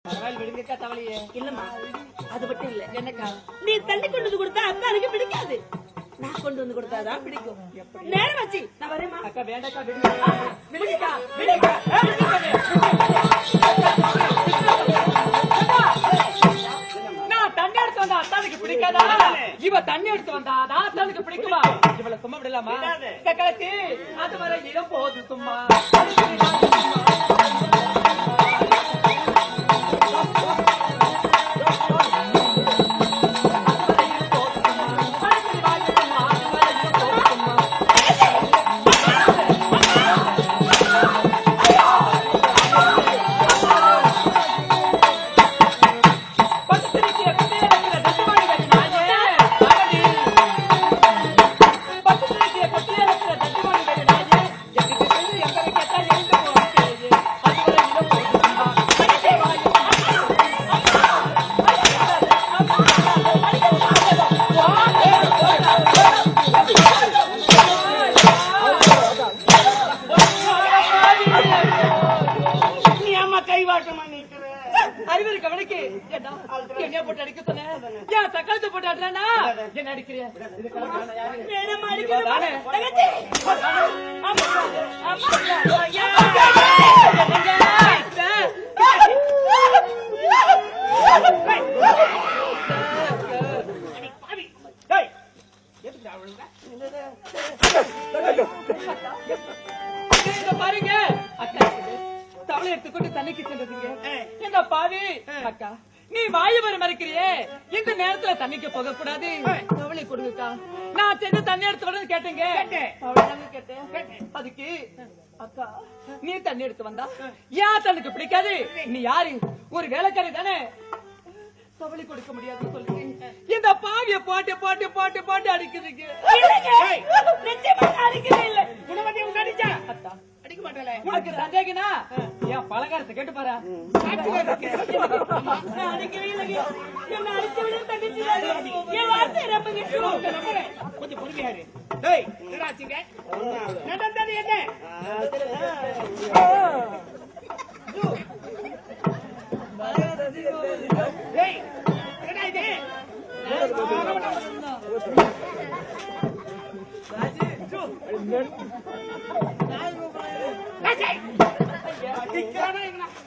இல்லம்மா அது மட்டும் இல்ல என்னக்கா நீ தண்ணி கொண்டு வந்து கொடுத்தா அக்கா எனக்கு பிடிக்காது நான் கொண்டு வந்து கொடுத்தாதான் பிடிக்கும் நேரம் வச்சு நான் வரேம்மா அக்கா வேண்டாக்கா விடுக்கா விடுக்கா நான் தண்ணி எடுத்து வந்தா அத்தானுக்கு பிடிக்காதா இவ தண்ணி எடுத்து வந்தா அதான் அத்தானுக்கு பிடிக்குமா இவளை சும்மா விடலாமா சக்கலத்தி அது வரை இடம் போகுது சும்மா பாருங்க அக்கா தவளை எடுத்துக்கொண்டு தண்ணிக்கு சென்றதுங்க இந்த பாவி அக்கா நீ வாயு வர மறைக்கிறியே இந்த நேரத்துல தண்ணிக்கு போக கூடாது தவளை கொடுங்கக்கா நான் சென்று தண்ணி எடுத்து வரேன்னு கேட்டேங்க கேட்டேன் அதுக்கு அக்கா நீ தண்ணி எடுத்து வந்தா ஏன் தண்ணிக்கு பிடிக்காது நீ யாரு ஒரு வேலைக்காரி தானே தவளை கொடுக்க முடியாதுன்னு சொல்லுங்க இந்த பாவிய பாட்டு பாட்டு பாட்டு பாட்டு அடிக்குதுங்க அடிக்கவே இல்லை அத்தா உனக்கு சந்தேகனா என் பலகாரத்தை கேட்டு பாரு கொஞ்சம் பொறுமையாரு நடந்தது என்ன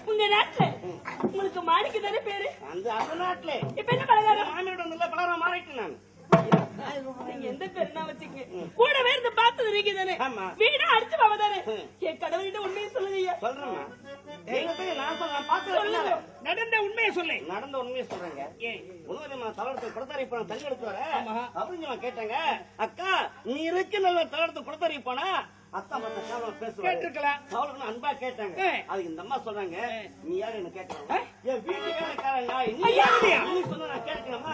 உங்க நாட்டுல உங்களுக்கு மாணிக்கு தானே பேரு அந்த நாட்டுல இப்ப என்ன பலகாரம் மாமியோட பலகாரம் மாறிட்டு நான் எந்த பேருனா வச்சுக்க கூடவே இருந்து பார்த்தது நீங்க தானே வீடா அடிச்சு பாவ தானே என் கடவுள்கிட்ட உண்மையை சொல்லுங்க சொல்றேம்மா நான் பார்த்து நடந்த உண்மையை சொல்லு நடந்த உண்மையை சொல்றேங்க உணவு தளர்த்து குடத்தாரி போன தண்ணி எடுத்து வர அப்படின்னு கேட்டாங்க அக்கா நீ இருக்கு நல்ல தளர்த்து குடத்தாரி போனா அத்தா மத்த பேசுவேன் அவளுக்கு அன்பா கேட்டாங்க அதுக்கு இந்த அம்மா சொல்றாங்க நீ யாரு என்ன கேட்கறாங்க என் வீட்டு வேலைக்காரங்க நீ சொன்ன நான் கேட்கலாமா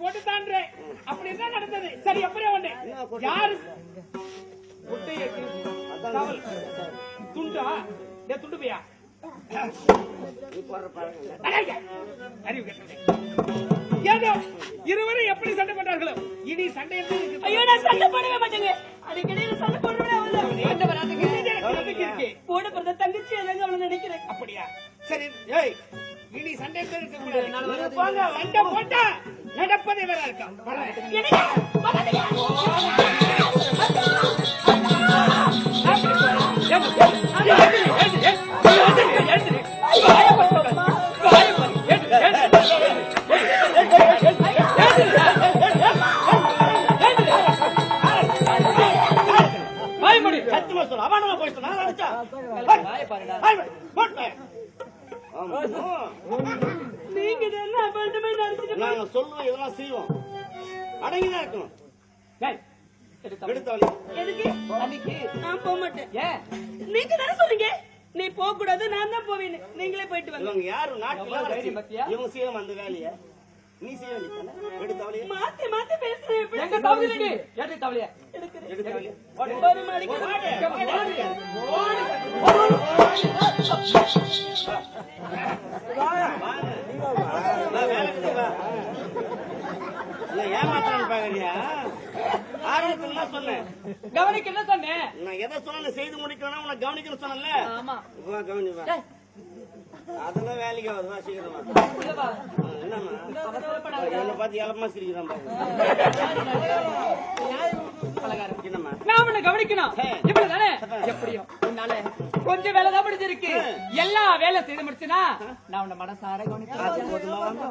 போட்டு தாண்டே அப்படி என்ன நடந்தது சரி எப்படியா ஒண்ணு யாரு துண்டா துண்டு பையா இருவரும் எப்படி சண்டை போட்டார்களோ இனி சண்டை ஐயோ நான் சண்டை போடவே மாட்டேங்க அடிக்கடி சண்டை போட பிறந்த தங்கச்சி அதாங்க அவளை நினைக்கிறேன் அப்படியா சரி ஏய் இனி சண்டை போங்க சண்டை போட்டா நடப்பதே வேற இருக்கா நாங்க சொல்லுவோம் இதெல்லாம் செய்வோம் அடங்கிதான் இருக்கணும் நான் போக மாட்டேன் நீங்க தானே சொல்லுங்க நீ போக கூடாது நான் தான் போவேன் நீங்களே போயிட்டு வாங்க யாரு நாட்டுல இவங்க செய்யணும் அந்த வேலைய நீ செய்ய வேண்டிய மாத்தி மாத்தி பேசுறேன் எங்க தவளையடி ஏடி தவளைய எடுக்கிறேன் ஏமாத்தான் பாக்குறியா கவனிக்கணும்னா சொன்னேன். கவனிக்க என்ன சொன்னேன்? நான் எதை சொன்னேன்னு செய்து முடிக்கணும்னா உன்னை கவனிக்கணும்னு சொன்னேன்ல. ஆமா. வா, கவனி வா. டேய், அதெல்லாம் வேலைக்கு ஆகுது. வா, சீக்கிரம் வா. இங்க வா. என்னம்மா அவசரப்படாத. என்ன பார்த்து ஏலமா சிரிக்கிறான் பாருங்க. பலகாரம். என்னம்மா நான் உன்னை கவனிக்கணும். இப்படிதானே? எப்படியும் உன்னால கொஞ்சம் வேலை தான் முடிஞ்சிருக்கு. எல்லா வேலை செய்து முடிச்சுனா நான் உன்னை மனசார கவனிக்கிறேன். போதுமா வாங்க.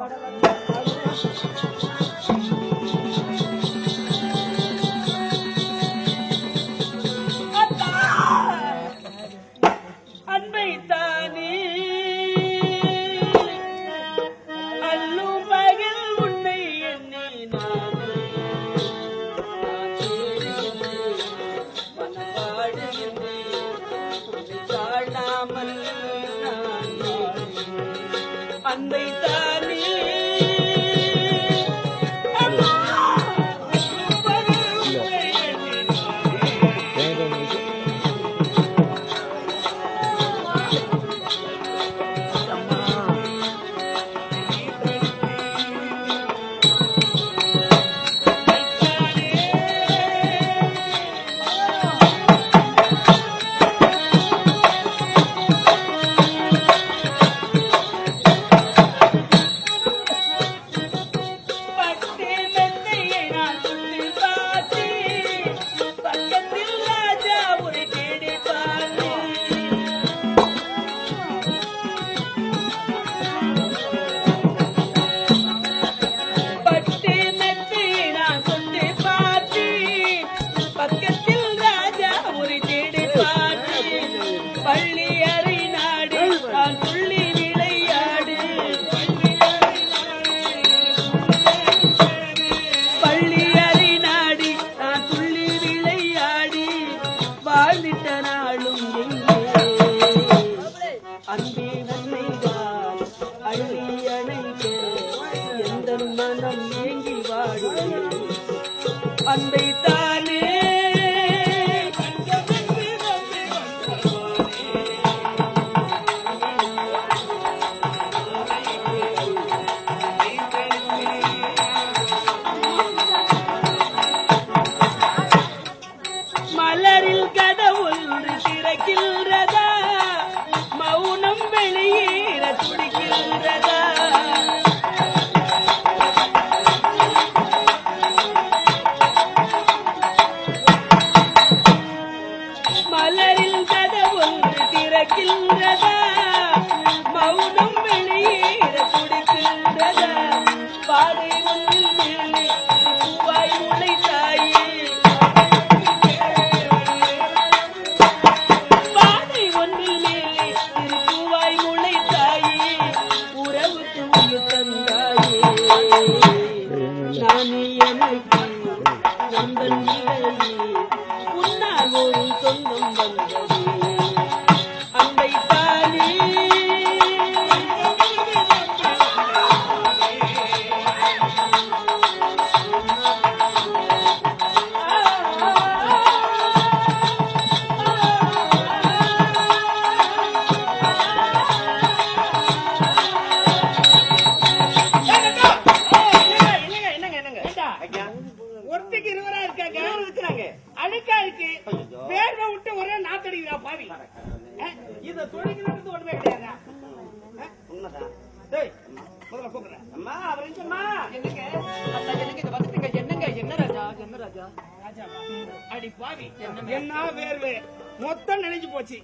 அன்பை தானே அல்லும் பகல் உன்னை எண்ணி நானே தாழாமல் அன்பை தானே அன்பை தானே மலரில் கடவுள் திறக்கின்றதா மௌனம் வெளியேற துடிக்கின்றதா மலரில் கடவுள் திறக்கின்றதா மௌனம் வெளியேற துடிக்கின்றதா பாதை ஒன்றில் மேலே பூவாய் முளைத்தாயே பாதை ஒன்றில் மேலே திருப்பூவாய் முளைத்தாயே உறவுக்கு உயிர் தந்தாயே நானே எனக்கு நண்பன் இல்லையே உன்னால் ஒரு சொந்தம் வந்தது அன்பை தானே ஒருத்திக்கு இருவரா இருக்காங்க இருக்கிறாங்க. அழுக்கா இருக்கு ஐயோ. வேர்வை விட்டு ஒரே நாத்தடிக்கிறா பாவி இத தொழில்கிறது ஒண்ணுமே கிடையாது உண்மைதான். டேய், முதல்ல கூப்பிடுறேன் அம்மா அவர் எங்கம்மா? என்னங்க அத்தா, என்னங்க இங்க வந்துட்டீங்க? என்னங்க என்ன ராஜா? என்ன ராஜா? அடி பாவி என்ன வேர்வை மொத்தம் நினைஞ்சு போச்சு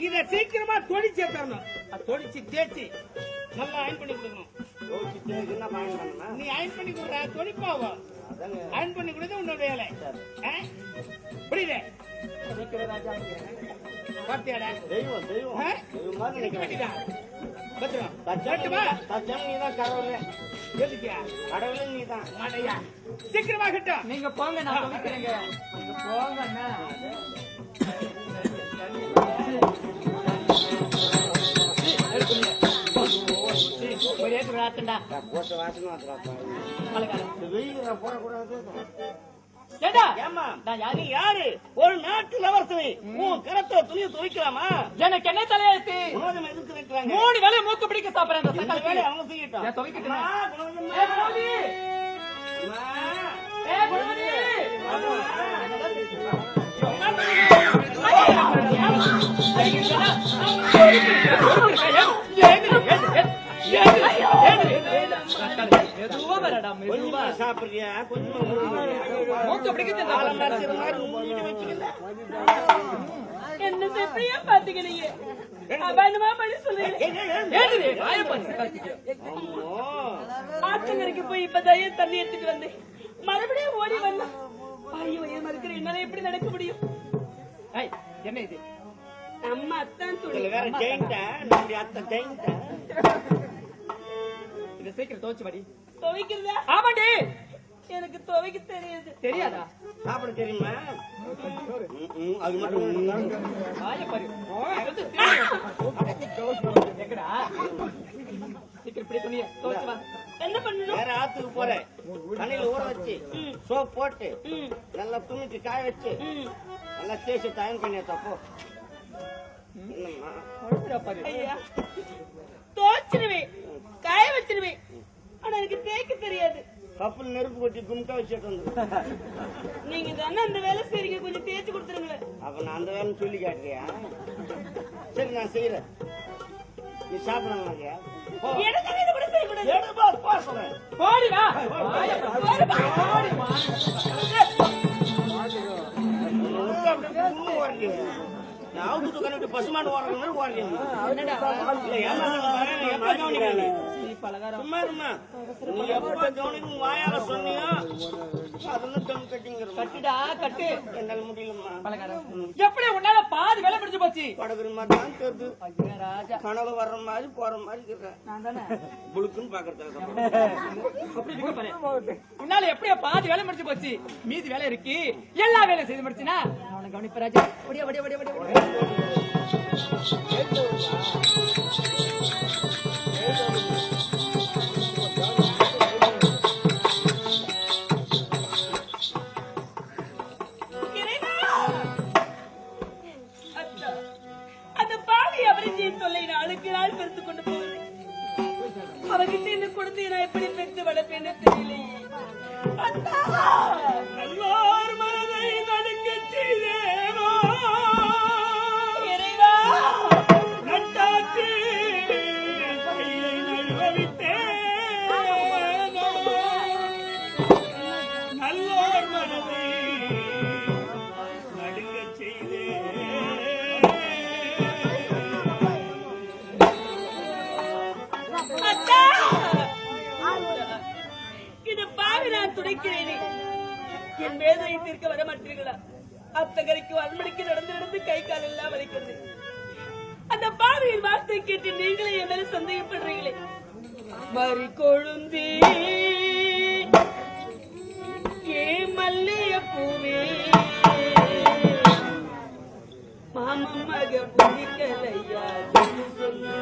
இத சீக்கிரமா தொழிச்சு தரணும் தொழிச்சு தேய்ச்சி நல்லா அயன் பண்ணி கொடுக்கணும் யோசிச்சுட்டு என்ன பயன் பண்ணணுமா? நீ அயன் பண்ணி கொடுற தொழிப்பாவோ அதாங்க. அயன் பண்ணி கொடுத்து உன்னோட வேலை புரியுது சீக்கிரம் ராஜா. பார்த்தியாடா தெய்வம் தெய்வம் ஆ? தெய்வம் மாதிரி நினைக்கிறேன். பத்திரம் தச்சம் நீதான் கடவுளே. எதுக்கியா கடவுளே நீதான். மாடையா சீக்கிரமா கட்டும் நீங்க போங்க, நான் துவைக்கிறேங்க. நீங்க போங்க அண்ணா. ஒரே ராத்தண்டா போட்ட வாசனை வந்துடாப்பா. பலகாரம். இந்த வெயில் நான் போடக்கூடாது. ஏண்டா ஏம்மா நான் யாரு? நீ யாரு? ஒரு நாட்டு இளவரசனை உன் கரத்துல துணியை துவைக்கலாமா? எனக்கு என்ன தலையெழுத்து? குணோதம் எதிர்த்து நிற்கிறாங்க. 3 வேளை மூக்கு பிடிக்க சாப்பிடுறேன் அந்த இந்த சக்காளி வேலையை வேலை. அவங்க செய்யட்டும். நான் துவைக்கட்டுமா? அம்மா, குணோதம்மா. ஏ குணவதி! அம்மா. ஏ குணவதி! அம்மா. மெதுவா வரடா, மெதுவா. கொஞ்சமா சாப்பிடுறியா? கொஞ்சமா மூக்க பிடிக்குது இந்த ஆளை மறைச்சிற மாதிரி மூஞ்சிட்டு வச்சுக்கல. என்ன செப்பையா பாத்தீங்க நீங்க அபாயமா பண்ணி சொல்றீங்க. ஏய், வாயை பாரு. ஆத்தங்கரைக்கு போய் இப்பதான் தண்ணி எடுத்துட்டு வந்தேன். மறுபடியும் ஓடி வந்தேன். ஐயோ ஏன் மறுக்கிற என்னால எப்படி நடக்க முடியும்? ஏய், என்ன இது? நம்ம அத்தான் துணி. இதுல வேற ஜெயின்டா, நம்முடைய அத்தை ஜெயின்டா. இத சீக்கிரம் துவைச்சு படி. துவைக்கிறதா? ஆமாண்டி. எனக்கு துவைக்க தெரியாது. தெரியாதா? சாப்பிட தெரியுமா? அது மட்டும் வாயை பாரு. எங்கடா? சீக்கிரம் இப்படி துணியை துவைச்சு வா. என்ன பண்ணணும்? வேற ஆத்துக்கு போறேன். தண்ணியில ஊற வச்சு சோப் போட்டு நல்லா துணிக்கு காய வச்சு நல்லா தேய்ச்சி தயன் பண்ணி தப்போ. என்னம்மா குழம்புறா பாரு. ஐயா துவைச்சிருவேன், காய வச்சிருவேன். ஆனா எனக்கு தேய்க்க தெரியாது. கப்பல் நெருப்பு கொட்டி கும்கா வச்சுட்டு வந்து. நீங்க தானே அந்த வேலை செய்றீங்க, கொஞ்சம் தேய்ச்சி கொடுத்துருங்களேன். அப்ப நான் அந்த வேலை சொல்லி காட்டுறியா? சரி நான் செய்யறேன். நீ சாப்பிடலாம். எனக்கு இது கூட செய்யக்கூடாது. போடிடா. வாயை பாரு. போடி. நான் பசுமாடு ஓடுறேன். சும்மா இருமா. நீ எப்ப கவனிக்கும் வாயால சொன்னியோ அதெல்லாம் தம் கட்டிங்கிற கட்டுடா, கட்டு. என்னால முடியலம்மா. பலகாரம். எப்படி உன்னால பாதி வேலை முடிஞ்சு போச்சு? படகுற மாதிரி தான் தெரியுது. ஐயா ராஜா. கனவு வர்ற மாதிரி போற மாதிரி இருக்கிறேன். நான் தானே புழுக்குன்னு பாக்குறதுக்கு அப்படி இருக்க பாரு. உன்னால எப்படியா பாதி வேலை முடிஞ்சு போச்சு? மீதி வேலை இருக்கு. எல்லா வேலையும் செய்து முடிச்சினா நான் உனக்கு கவனிப்பேன் ராஜா. ஒடியா ஒடியா ஒடியா ஒடியா. அந்த பாவி அவரின் தொல்லை நாளுக்கு நாள் பெருத்து கொண்டு போகுது. அவகிட்ட இந்த குழந்தையை நான் எப்படி பெற்று வளர்ப்பேன்னு தெரியலையே. எல்லார் மனதை நடுங்கச் செய்தேனோ இறைவா, நட்டாச்சு கையை நழுவவிட்டேனோ. நல்லோர் மனதை நடுங்கச் செய்தேன். அத்தா, இந்த பாவி நான் துடைக்கிறேனே, என் வேதனை தீர்க்க வர மாட்டீர்களா? அத்தகரைக்கு அன்மணிக்கு நடந்து நடந்து கை கால் எல்லாம் வலிக்கிறது. அந்த பாவியின் வார்த்தை கேட்டு நீங்களே என் மேல சந்தேகப்படுறீங்களே. மறி கொழுந்தி ஏ மல்லிய பூவே, மாமன் மக பிடிக்கலையா சொல்லு.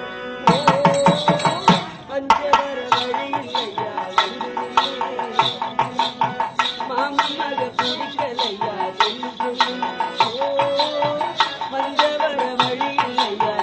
பஞ்சவர வழி இல்லையா மாமன் மக பிடிக்கலையா சொல்லு. பஞ்சவர வழி இல்லையா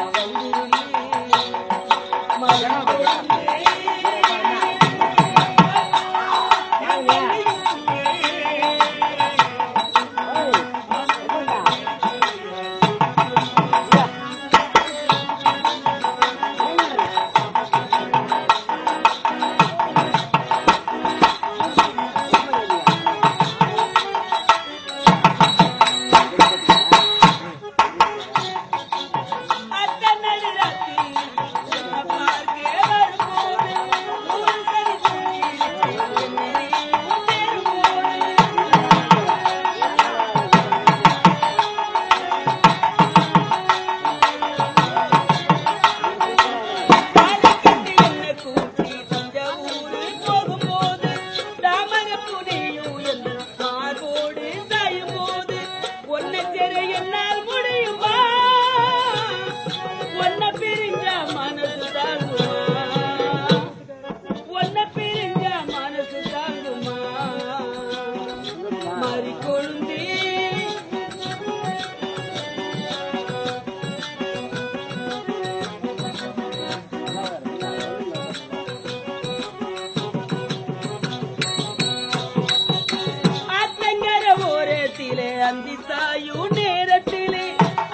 அந்தி சாயும் நேரத்திலே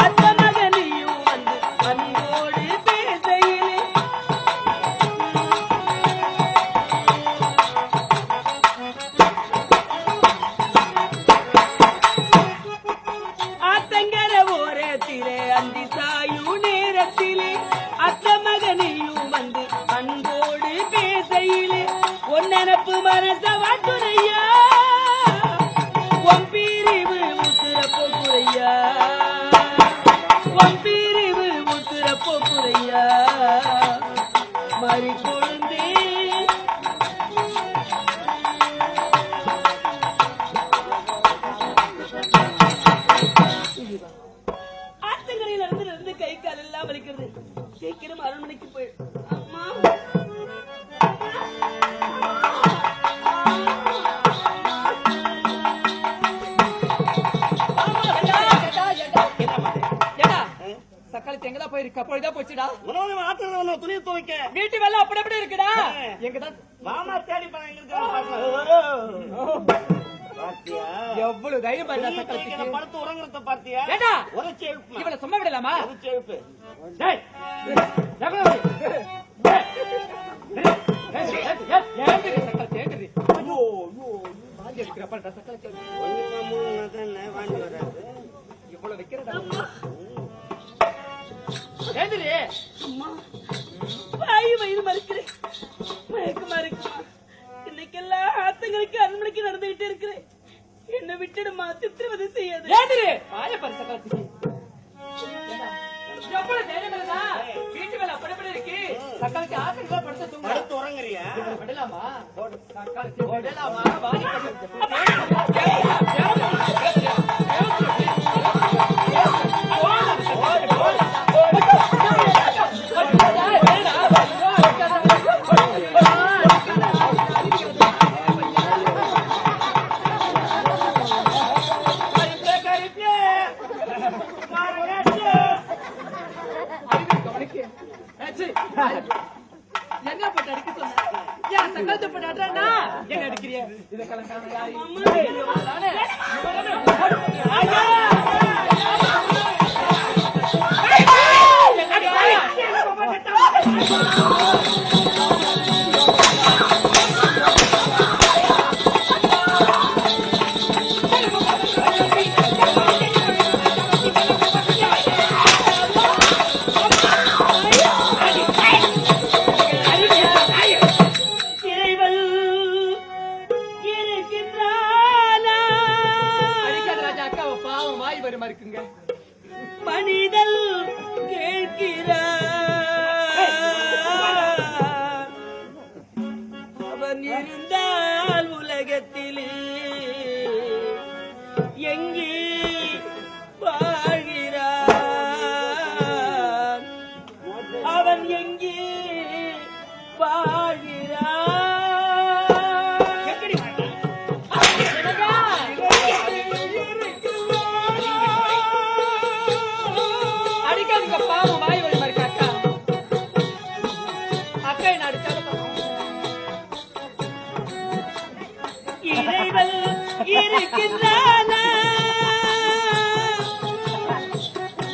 அந்த மகனியும் வந்து அன்போடு மனச வாட்டுரையா ஒம்பிரிவு முத்துற போக்குரையா ஒம்பிரிவு முத்துற போக்குரையா மறி கொழுந்தே ஆத்தங்கரையில இருந்து கை கால் எல்லாம் வலிக்கிறது. சீக்கிரம் அரண்மனைக்கு போய் அம்மா சக்காளி எங்கதான் போயிருக்க போய்தான் போச்சுடா ஆத்திர துணி துவைக்க வீட்டு வேலை அப்படி அப்படி இருக்குடா எங்கதான் மாமா தேடி பண்ண எங்க இருக்காங்க பாத்தியா எவ்வளவு தைரியம் பாருடா சக்காளத்துக்கு படுத்து உறங்குறத பாத்தியா ஏடா உரைச்சி எழுப்பு இவள சும்மா விடலாமா உரைச்சி எழுப்பு டேய் இவ்வளவு வைக்கிறடா அம்மா வாய் வயிறு மறுக்கிறேன் மயக்கமா இருக்குமா இன்னைக்கெல்லாம் ஆத்தங்களுக்கு அரண்மனைக்கு நடந்துகிட்டு இருக்கிறேன் என்ன விட்டுடுமா சித்திரவதை செய்யாது எவ்வளவு தைரியம் இருந்தா வீட்டு வேலை அப்படி அப்படி இருக்கு சக்காளுக்கு ஆசைகளா படுத்து தூங்க படுத்து உறங்குறியா விடலாமா சக்காளுக்கு விடலாமா வாடி என்ன போட்டு அடிக்க சொன்ன ஏன் சக்காலத்தை போட்டு அடிறானா என்ன அடிக்கிறிய இத கலங்காம மனிதல் கேட்கிறார் அவன் இருந்தால் உலகத்திலே எங்கே வாழ்கிறான் அவன் எங்கே வாழ்கிறான் அடிக்காதுங்க பாவம் வாய் வழி மாதிரி அக்கா அக்கா என்ன அடிக்காத இறைவன் இருக்கின்றானா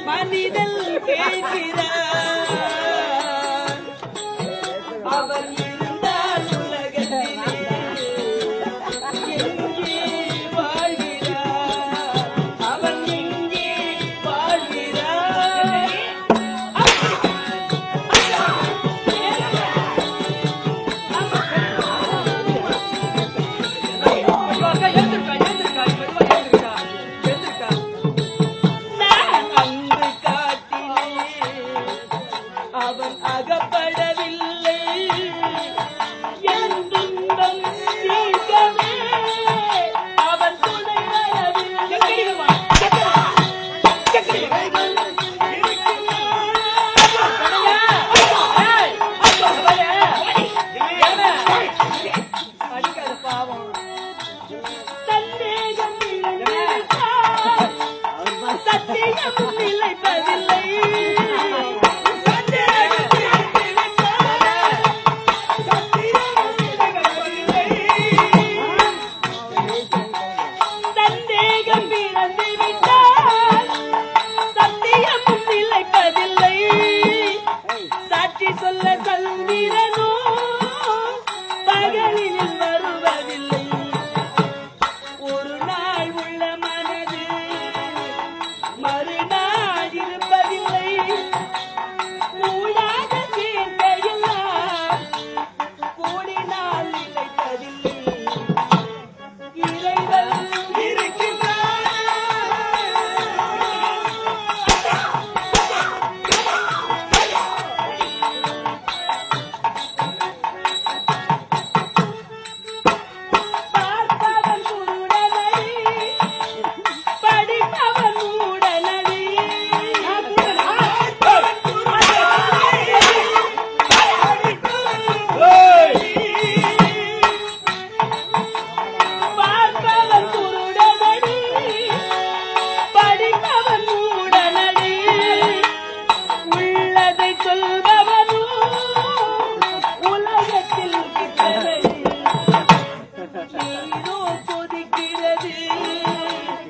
மனிதன் கேட்கிறான் அவன் இருந்தால் உலகத்திலே எங்கே வாழ்கிறான் அவன் எங்கே வாழ்கிறான் அக்கா எழுந்திருக்கா எழுந்திருக்கா மெதுவா எழுந்திருக்கா எழுந்திருக்கா நான் அன்பு காட்டினே அவன் அகப்படவில்லை என் துன்பம் தீர்க்கவே அவன் துணை வரவில்லை அடிக்காத பாவம் சந்தேகம் இழந்துவிட்டார். சத்தியம் நிலைப்பதில்லை சந்தேகம் இழந்துவிட்டார். சத்தியம் நிலைப்பதில்லை. சந்தேகம் இழந்துவிட்டார். சத்தியம் நிலைப்பதில்லை சாட்சி சொல்ல சந்திரனோ பகலில் வருவதில்லை ஒரு நாள் உள்ள மனது மறுநாள்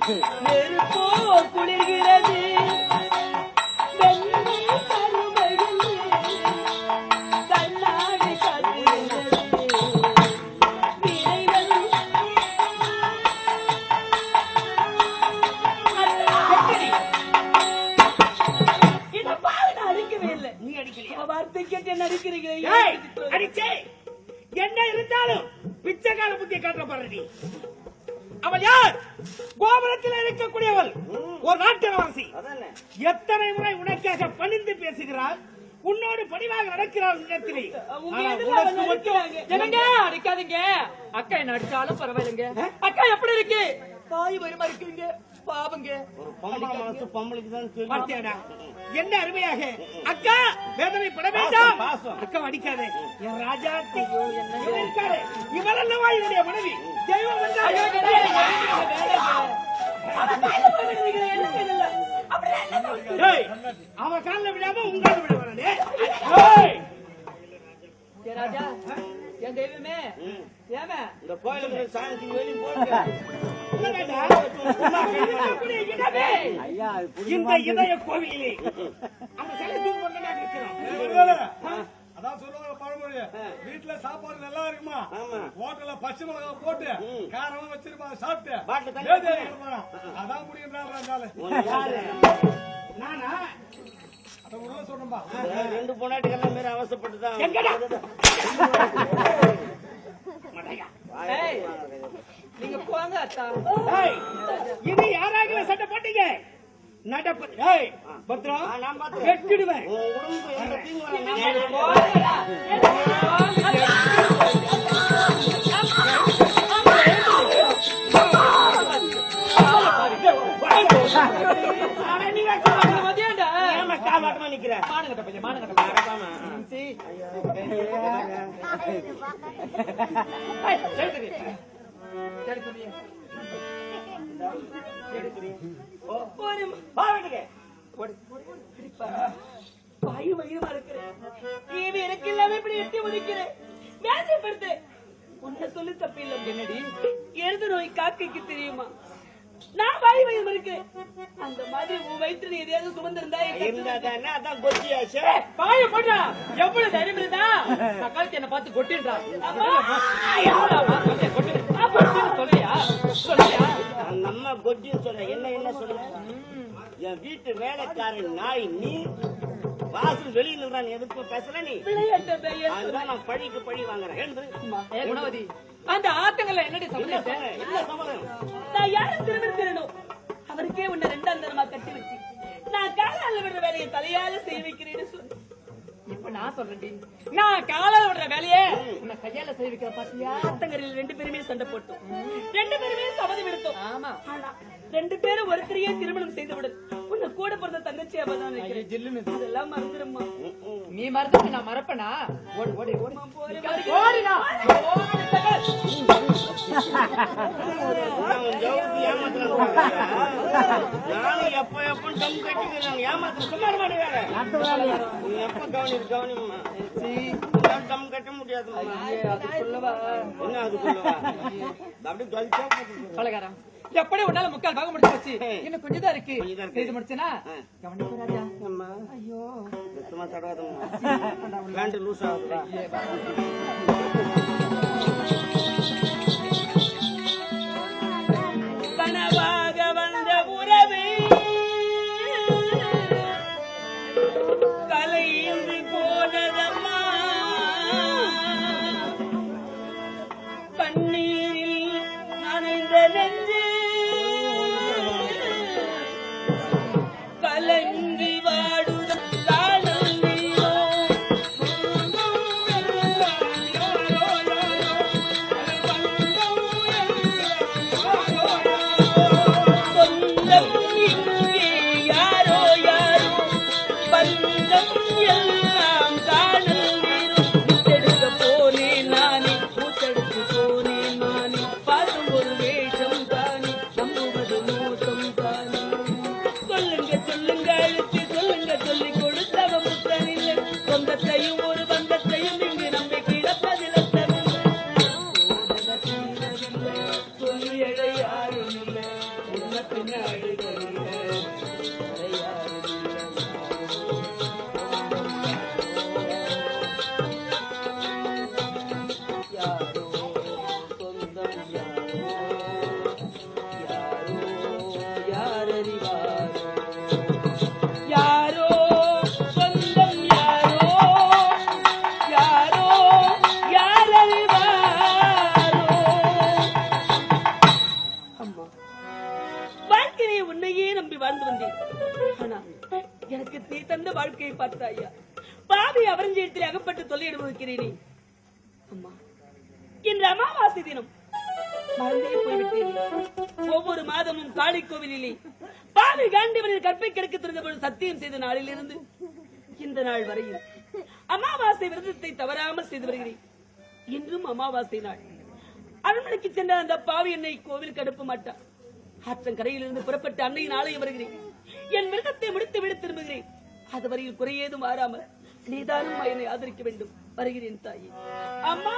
நெருப்போ குளிர்கிறது வெண்மை கருமையில் கண்ணாடி காட்டுகிறது விரைவல் இந்த பாவை நான் அடிக்கவே இல்லை. நீ அடிக்கலையா? வார்த்தை கேட்டு என்ன அடிக்கிறீங்க? ஏய், அடிச்சே என்ன இருந்தாலும் பிச்சைக்கார புத்தியை காட்டுற பாரு நீ. அவள் யார்? கோபுரத்தில் இருக்கக்கூடியவள் ஒரு நாட்டரசி. அதானே எத்தனை முறை உனக்காக பணிந்து பேசுகிறாள், உன்னோடு பணிவாக நடக்கிறாள் இடத்திலே. உங்க ஆனா எதிரில உனக்கு வந்து மட்டும் அடிக்கிறாங்க. என்னங்க அடிக்காதீங்க. அக்கா என்ன அடிச்சாலும் பரவாயில்லைங்க. அக்கா எப்படி இருக்கு? தாய் வருமா இருக்குங்க. பாவங்க. ஒரு பொம்பளை மனசு பொம்பளைக்கு தான் தெரியும். பார்த்தியாடா? என்ன அருமையாக அக்கா வேதனைப்பட வேண்டாம். பாசம். அக்கா அடிக்காதே என் ராஜாத்தி. இவள் இருக்காளே, இவள் அல்லவா என்னுடைய மனைவி. தெய்வம் என்றால் ஏய், அவ காலில் விடாம உங்கால விட வரனே. ஏய், ஏ ராஜா, என் தெய்வமே, ஏமே இந்த கோயிலுக்கு சாயங்காலம் வெளியே போடுங்க. என்னடா? இருக்கக்கூடிய இடமே. இந்த இதய கோவிலிலே அந்த சிலை தூக்கு பண்ணா இருக்கிறோம். அதான் சொல்லுவாங்க பழமொழி, வீட்டுல சாப்பாடு நல்லா இருக்குமா, ஆமா. ஹோட்டல்ல பச்சை மிளகாய் போட்டு காரமா வச்சிருப்பா சாப்பிட்டு பாட்டில் தண்ணி வேதி அடிக்கிறப்பா. அதான் முடியுன்றாங்க. யாரு? நானா அதை உள்ள சொல்றேன்பா. ரெண்டு பொண்டாட்டிகள் மாரி அவசப்பட்டுதான் எங்கடா? ஏய், நீங்க போங்க அத்தா. ஏய், இது யாராக சட்டை போட்டீங்க? நடப்ப ஏய் பத்ரம், நான் பாத்துறேன். வெட்டிடுவேன். உன் உடம்புக்கு எந்த தீங்கு வராம போங்கடா. அவன் நீ வைக்க அங்க மதியாண்டா. ஏமா கால் வாட்டமா நிக்கிற? மானங்கட்ட பையன், மானங்கட்ட பையன். மறக்காம. சீ. சரி, சரி. வா வீட்டுக்கு. வாயு வயிறுமா இருக்கிறேன். நீ எனக்கு எல்லாமே இப்படி எட்டி ஒதுக்கிறேன். வேதனைப்படுத்து. உன்னை சொல்லி தப்பில்லை. என்னடி? எழுது நோய் காக்கைக்கு தெரியுமா? நான் வாயு வயிறு இருக்கிறேன். அந்த மாதிரி உன் வயிற்று நீ எதையாவது சுமந்திருந்தா இருந்தாதானே அதான் கொச்சியாச்சு. பாய போட்டா எவ்வளவு தைரியம் இருந்தா சக்காலத்தி என்ன பார்த்து கொட்டின்றா. சொல்றியா சொல்றியா? அந்த அம்மா கொச்சின்னு சொல்ற. என்ன சொல்ற? என் வீட்டு வேலைக்காரன் நாய் நீ வாசல் வெளியில் நின்றான். எதுக்கு பேசுற நீ? விளையாட்ட பெயர் அதுதான் நான் பழிக்கு பழி வாங்குறேன். எழுந்து. ஏ குணவதி, அந்த ஆத்தங்கள்ல என்னடி சம்பந்தம்? என்ன சம்மதம்? நான் யாரும் திரும்ப திருணும். அவருக்கே உன்னை ரெண்டாம் தரமா கட்டி வச்சு நான் காலால விடுற வேலையை தலையால செய்ய வைக்கிறேன்னு சொல்லு. இப்ப நான் சொல்றேன்டி, நான் காலால விடுற வேலையே உன்னை கையால செய்ய வைக்கிற பாத்தியா? ஆத்தங்கரில் ரெண்டு பேருமே சண்டை போட்டோம். ரெண்டு பேருமே சபதம் எடுத்தோம். ஆமா. ஆனா ரெண்டு பேரும் ஒருத்தரையே திருமணம் செய்து விடு. உன்னை கூட பிறந்த தங்கச்சி அவதான் நினைக்கிறேன். ஜில்லுன்னு அதெல்லாம் மறந்துடுமா? நீ மறந்துட்டு நான் மறப்பனா? ஓடி ஓடி ஓடி ஓடிடா. நான் உன் ஜவுத்தி ஏமாத்துறாங்க. நானும் எப்ப எப்பன்னு டம் கட்டிக்கிறேன். ஏமாத்துற சும்மா இருக்க மாட்டேன். நீ எப்ப கவனிம்மா. டம் கட்ட முடியாதும்மா. அது சொல்லவா? என்ன அதுக்குள்ளவா? அப்படியே ஜலிச்சா போட்டு பலகாரம் எப்படி உன்னால முக்கால் பாகம் முடிச்சு வச்சு இன்னும் கொஞ்சம் தான் இருக்கு. கொஞ்சம் தான் இருக்கு. செய்து முடிச்சனா கவனிப்பு ராஜா. அம்மா ஐயோ சும்மா தடவாதம்மா. பேண்ட் லூஸ் ஆகுதா? கனவாக வந்த உறவு கலைந்து போனதம்மா. கண்ணீரில் நனைந்த நெஞ்சு கலங்கி வாடுதல் காணல் நீரோ. பின்னாடி யாரோ சொந்தம் யாரோ யாரோ யாரறிவாரோ. அம்மா, வாழ்க்கையை உன்னையே நம்பி வாழ்ந்து வந்தேன். ஆனா எனக்கு நீ தந்த வாழ்க்கையை பார்த்தாயா, பாவி அவரஞ்சியத்தில் அகப்பட்டு தொல்லை அனுபவிக்கிறேனே. அம்மா, இன்று அமாவாசை தினம் மறந்தே போய்விட்டேன். ஒவ்வொரு மாதமும் காளி கோவிலிலே பாவி காண்டிவனின் கற்பை கிடக்க திறந்தபோது சத்தியம் செய்த நாளிலிருந்து இந்த நாள் வரையில் அமாவாசை விரதத்தை தவறாமல் செய்து வருகிறேன். இன்றும் அமாவாசை நாள். அரண்மனைக்கு சென்ற அந்த பாவி என்னை கோவில் கடுப்ப மாட்டார். ஆற்றங்கரையிலிருந்து புறப்பட்டு அன்னையின் ஆலயம் வருகிறேன். என் விரதத்தை முடித்து விட திரும்புகிறேன். அதுவரையில் குறையேதும் மாறாமல் நீதானும் என்னை ஆதரிக்க வேண்டும். வருகிறேன் தாயே. அம்மா,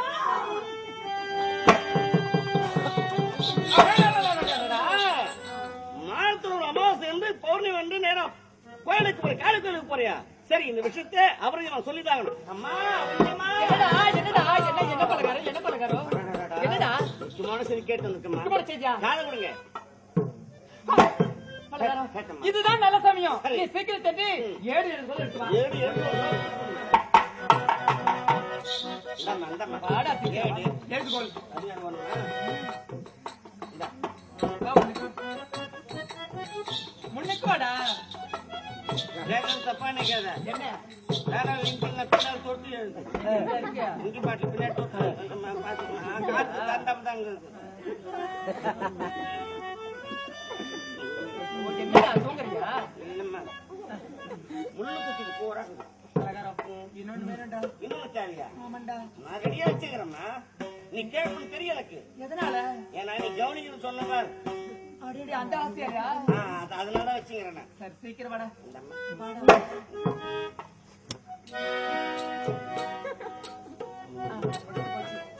மாதத்தோட அமாவாசை என்று பௌர்ணமி வந்து நேரம் கோயிலுக்கு போற காளி கோயிலுக்கு போறியா? சரி, இந்த விஷயத்தை அவரையும் நான் சொல்லிதாகணும். அம்மா, என்னடா என்ன பலகாரம் என்னடா சும்மான சரி கேட்டு வந்துருக்கம்மா. சும்மா செய்தியா? காலை கொடுங்க. பலகாரம். கேட்டம்மா. இதுதான் நல்ல சமயம். நீ சீக்கிரம் தட்டி 7 சொல்ல எடுத்து வா. ஏடு, இந்தாம்மா. வாடா சீக்கிரம் வா. எடுத்துக்கோள். அது யார் வரணுமா? இந்தா. முன்னுக்கு வாடா. கேட்கறது தப்பா நினைக்காத. என்ன வேற லிங்க்ல பின்னால் தொட்டு எழுது. இருக்கு? இங்கி பாட்டில் பின்னாடி தொட்டு பாத்துக்கலாம். காத்து தாத்தாம தான் இருக்குது. என்னடா தூங்குறியா? இல்லம்மா, முள்ளு குத்திக்கு போறாங்க. பலகாரம். இன்னொன்னு வேணும்டா. இன்னொன்னு தேவையா? ஆமாண்டா. நான் ரெடியா வச்சுக்கிறேம்மா. நீ கேட்கணும் தெரிய எனக்கு. எதனால? ஏன்னா நீ கவனிக்கணும் சொன்னவா. அடேடி அந்த ஆசையாடா. அதனால வச்சுக்கிறேன் நான். சரி சீக்கிரம் வாடா. இந்தம்மா.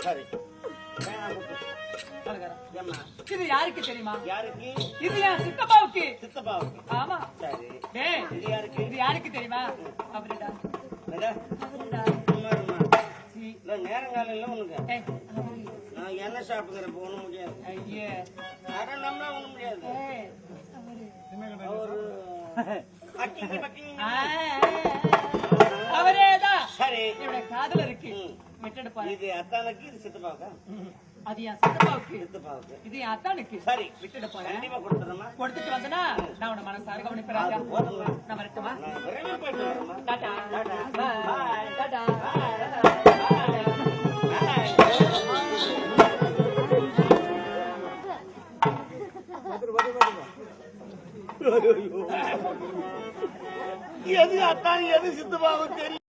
சரி, வேணாம் குத்து. பலகாரம். ஏம்மா, இது யாருக்கு தெரியுமா? யாருக்கு? இது என் சித்தப்பாவுக்கு. சித்தப்பாவுக்கு. ஆமா. சரி, டேய், இது யாருக்கு? இது யாருக்கு தெரியுமா? அவருடா. என்னடா? அவருடா. சும்மா இரும்மா. இல்ல, நேரங்காலம் இல்ல உனக்கு. ஏய், அவரு. நான் என்ன சாப்பிடுறப்ப ஒண்ணும் முடியாது. ஐயே. அரை நம்னா ஒண்ணும் முடியாது. ஏய், அவரு. அவரு அக்கிங்கி பக்கிங்கி. அவரேதான். சரி, என்னோட காதல இருக்கு. ம். விட்டுட்டு பாரு. இது அத்தானுக்கு, இது சித்தப்பாவுக்கா? அது என் சித்தப்பாவுக்கு. சித்தப்பாவுக்கு. இது என் அத்தானுக்கு. சரி, விட்டுட்டு போறேன். கண்டிப்பா கொடுத்துறேம்மா. கொடுத்துட்டு வந்தனா நான் உன்னை மனசார கவனிப்பேன் ராஜா. அது போதும்மா. நான் வரட்டுமா? நான் விரைவில் போயிட்டு வரேம்மா. டாடா. டாடா. பாய். டாடா. எது அத்தான் எது சித்தப்பாவுக்கு தெரியும்.